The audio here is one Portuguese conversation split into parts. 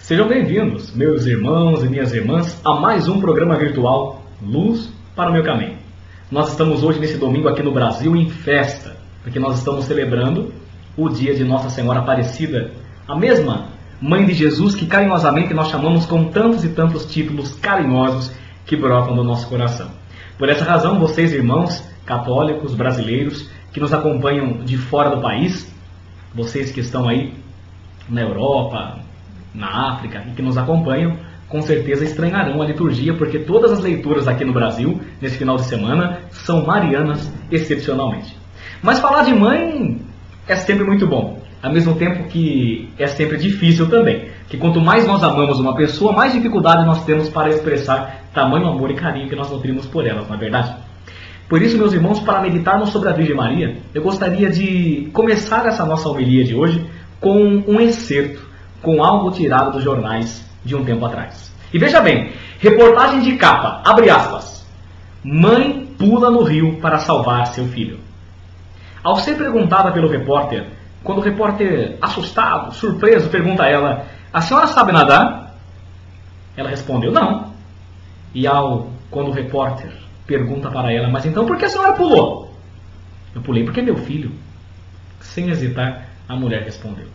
Sejam bem-vindos, meus irmãos e minhas irmãs, a mais um programa virtual Luz para o Meu Caminho. Nós estamos hoje, nesse domingo, aqui no Brasil, em festa, porque nós estamos celebrando o dia de Nossa Senhora Aparecida, a mesma Mãe de Jesus que carinhosamente nós chamamos com tantos e tantos títulos carinhosos que brotam do nosso coração. Por essa razão, vocês, irmãos católicos, brasileiros, que nos acompanham de fora do país, vocês que estão aí na Europa, na África e que nos acompanham, com certeza estranharão a liturgia, porque todas as leituras aqui no Brasil, nesse final de semana, são marianas excepcionalmente. Mas falar de mãe é sempre muito bom, ao mesmo tempo que é sempre difícil também, que quanto mais nós amamos uma pessoa, mais dificuldade nós temos para expressar tamanho amor e carinho que nós nutrimos por elas, não é verdade? Por isso, meus irmãos, para meditarmos sobre a Virgem Maria, eu gostaria de começar essa nossa homilia de hoje com um excerto, com algo tirado dos jornais de um tempo atrás. E veja bem, reportagem de capa, abre aspas, mãe pula no rio para salvar seu filho. Ao ser perguntada pelo repórter, quando o repórter, assustado, surpreso, pergunta a ela, a senhora sabe nadar? Ela respondeu, não. E quando o repórter pergunta para ela, mas então por que a senhora pulou? Eu pulei porque é meu filho. Sem hesitar, a mulher respondeu.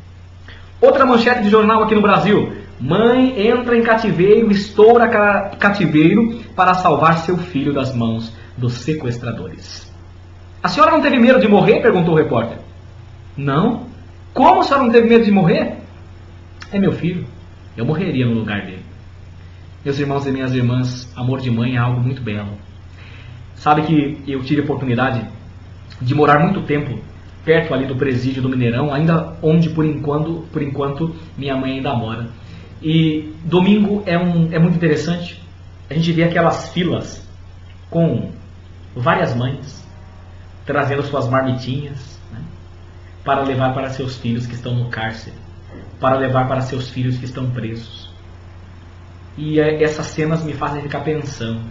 Outra manchete de jornal aqui no Brasil. Mãe entra em cativeiro, estoura cativeiro para salvar seu filho das mãos dos sequestradores. A senhora não teve medo de morrer? Perguntou o repórter. Não. Como a senhora não teve medo de morrer? É meu filho. Eu morreria no lugar dele. Meus irmãos e minhas irmãs, amor de mãe é algo muito belo. Sabe que eu tive a oportunidade de morar muito tempo perto ali do presídio do Mineirão, ainda onde por enquanto minha mãe ainda mora. E domingo é muito interessante. A gente vê aquelas filas com várias mães trazendo suas marmitinhas, né, para levar para seus filhos que estão no cárcere, para levar para seus filhos que estão presos. E essas cenas me fazem ficar pensando.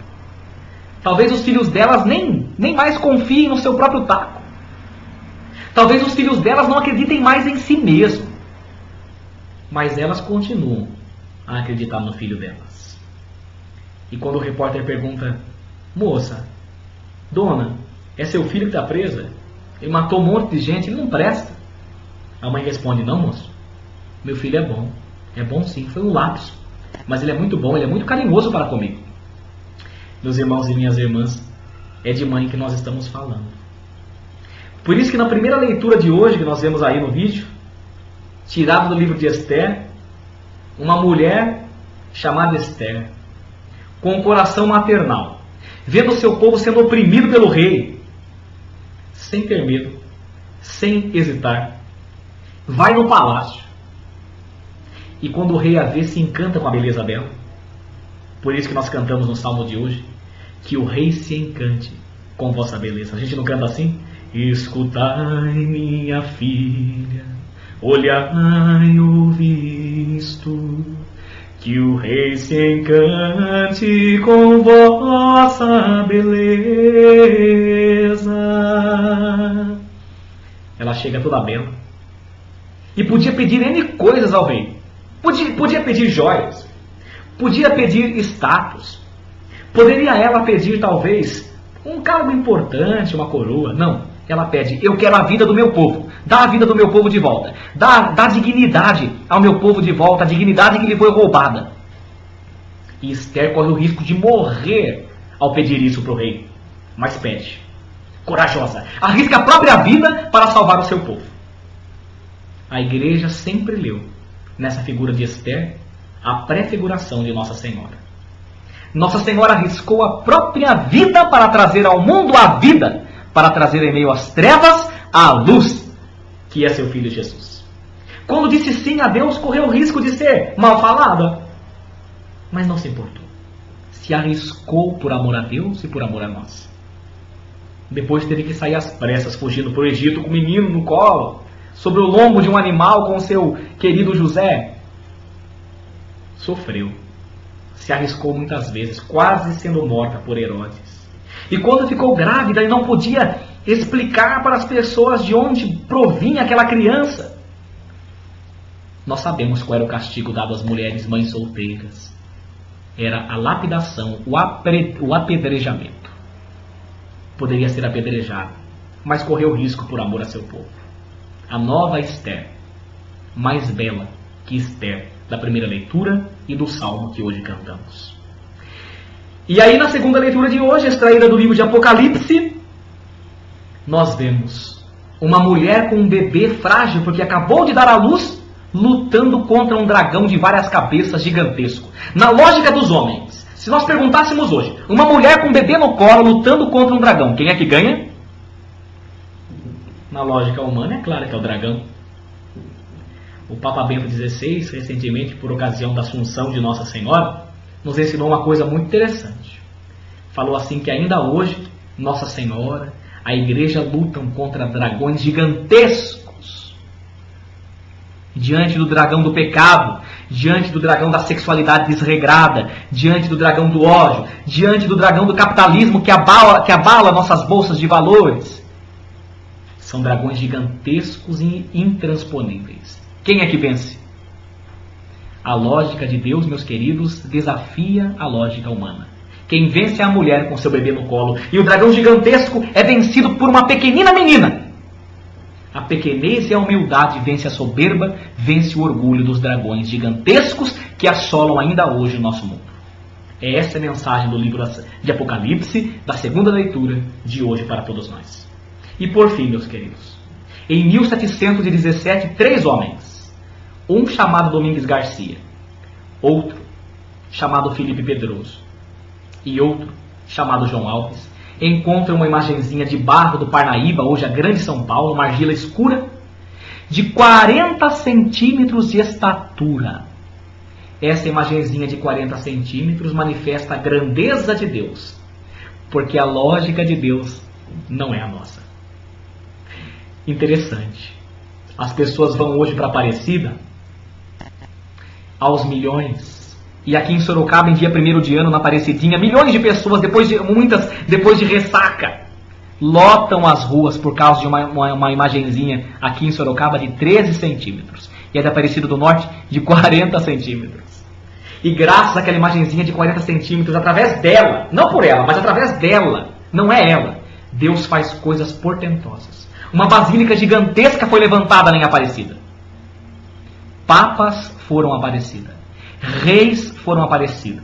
Talvez os filhos delas nem mais confiem no seu próprio taco. Talvez os filhos delas não acreditem mais em si mesmo. Mas elas continuam a acreditar no filho delas. E quando o repórter pergunta, moça, dona, é seu filho que está preso? Ele matou um monte de gente, ele não presta. A mãe responde, não, moço, meu filho é bom. É bom sim, foi um lapso. Mas ele é muito bom, ele é muito carinhoso para comigo. Meus irmãos e minhas irmãs, é de mãe que nós estamos falando. Por isso que na primeira leitura de hoje, que nós vemos aí no vídeo, tirado do livro de Esther, uma mulher chamada Esther, com o coração maternal, vendo o seu povo sendo oprimido pelo rei, sem ter medo, sem hesitar, vai no palácio. E quando o rei a vê, se encanta com a beleza dela. Por isso que nós cantamos no salmo de hoje, que o rei se encante com vossa beleza. A gente não canta assim? Escutai, minha filha, olhai o visto, que o rei se encante com vossa beleza. Ela chega toda bela e podia pedir N coisas ao rei. Podia pedir joias, podia pedir status, poderia ela pedir talvez um cargo importante, uma coroa. Não. Ela pede, eu quero a vida do meu povo, dá a vida do meu povo de volta, dá dignidade ao meu povo de volta, a dignidade que lhe foi roubada. E Esther corre o risco de morrer ao pedir isso para o rei, mas pede, corajosa, arrisca a própria vida para salvar o seu povo. A igreja sempre leu, nessa figura de Esther, a prefiguração de Nossa Senhora. Nossa Senhora arriscou a própria vida para trazer ao mundo a vida, para trazer em meio às trevas a luz, que é seu filho Jesus. Quando disse sim a Deus, correu o risco de ser mal falada, mas não se importou. Se arriscou por amor a Deus e por amor a nós. Depois teve que sair às pressas, fugindo para o Egito com o menino no colo, sobre o lombo de um animal com seu querido José. Sofreu. Se arriscou muitas vezes, quase sendo morta por Herodes. E quando ficou grávida e não podia explicar para as pessoas de onde provinha aquela criança, Nós sabemos qual era o castigo dado às mulheres mães solteiras. Era a lapidação, o apedrejamento. Poderia ser apedrejado, mas correu risco por amor a seu povo. A nova Esther, mais bela que Esther, da primeira leitura e do salmo que hoje cantamos. E aí, na segunda leitura de hoje, extraída do livro de Apocalipse, nós vemos uma mulher com um bebê frágil, porque acabou de dar à luz, lutando contra um dragão de várias cabeças gigantesco. Na lógica dos homens, se nós perguntássemos hoje, uma mulher com um bebê no colo lutando contra um dragão, quem é que ganha? Na lógica humana, é claro que é o dragão. O Papa Bento XVI, recentemente, por ocasião da Assunção de Nossa Senhora, nos ensinou uma coisa muito interessante. Falou assim que ainda hoje, Nossa Senhora, a Igreja lutam contra dragões gigantescos. Diante do dragão do pecado, diante do dragão da sexualidade desregrada, diante do dragão do ódio, diante do dragão do capitalismo que abala nossas bolsas de valores. São dragões gigantescos e intransponíveis. Quem é que vence? A lógica de Deus, meus queridos, desafia a lógica humana. Quem vence é a mulher com seu bebê no colo. E o dragão gigantesco é vencido por uma pequenina menina. A pequenez e a humildade vence a soberba, vence o orgulho dos dragões gigantescos que assolam ainda hoje o nosso mundo. É essa a mensagem do livro de Apocalipse, da segunda leitura de hoje para todos nós. E por fim, meus queridos, em 1717, 3 homens, um chamado Domingues Garcia, outro chamado Felipe Pedroso e outro chamado João Alves, encontram uma imagenzinha de barro do Parnaíba, hoje a Grande São Paulo, uma argila escura, de 40 centímetros de estatura. Essa imagenzinha de 40 centímetros manifesta a grandeza de Deus, porque a lógica de Deus não é a nossa. Interessante. As pessoas vão hoje para Aparecida aos milhões. E aqui em Sorocaba, em dia 1º de ano, na Aparecidinha, milhões de pessoas, depois de ressaca, lotam as ruas por causa de uma imagenzinha aqui em Sorocaba de 13 centímetros. E a da Aparecida do Norte de 40 centímetros. E graças àquela imagenzinha de 40 centímetros, através dela, não por ela, mas através dela, não é ela, Deus faz coisas portentosas. Uma basílica gigantesca foi levantada em Aparecida. Papas foram a Aparecida. Reis foram a Aparecida.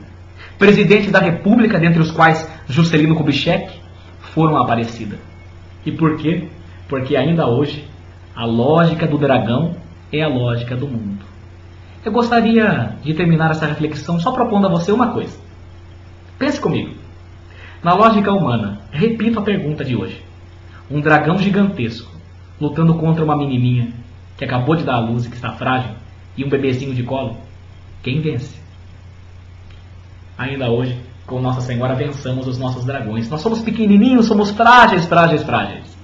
Presidentes da República, dentre os quais Juscelino Kubitschek, foram a Aparecida. E por quê? Porque ainda hoje a lógica do dragão é a lógica do mundo. Eu gostaria de terminar essa reflexão só propondo a você uma coisa. Pense comigo. Na lógica humana, repito a pergunta de hoje. Um dragão gigantesco lutando contra uma menininha que acabou de dar à luz e que está frágil, e um bebezinho de colo, quem vence? Ainda hoje, com Nossa Senhora, vençamos os nossos dragões. Nós somos pequenininhos, somos frágeis, frágeis, frágeis.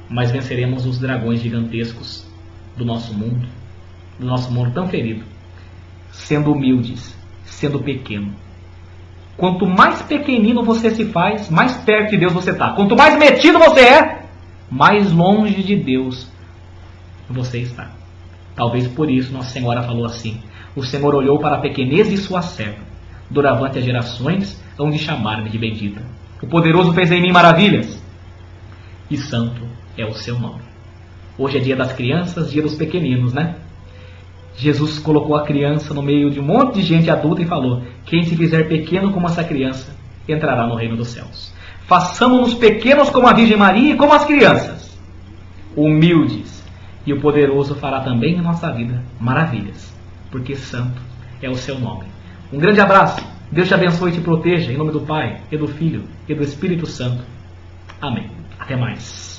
Mas venceremos os dragões gigantescos do nosso mundo tão ferido, sendo humildes, sendo pequeno. Quanto mais pequenino você se faz, mais perto de Deus você está. Quanto mais metido você é, mais longe de Deus você está. Talvez por isso Nossa Senhora falou assim: o Senhor olhou para a pequenez de sua serva, doravante as gerações hão de chamar-me de bendita. O poderoso fez em mim maravilhas, e santo é o seu nome. Hoje é dia das crianças, dia dos pequeninos, né? Jesus colocou a criança no meio de um monte de gente adulta e falou: quem se fizer pequeno como essa criança, entrará no reino dos céus. Façamos-nos pequenos como a Virgem Maria e como as crianças, humildes, e o poderoso fará também em nossa vida maravilhas, porque santo é o seu nome. Um grande abraço, Deus te abençoe e te proteja, em nome do Pai, e do Filho, e do Espírito Santo. Amém. Até mais.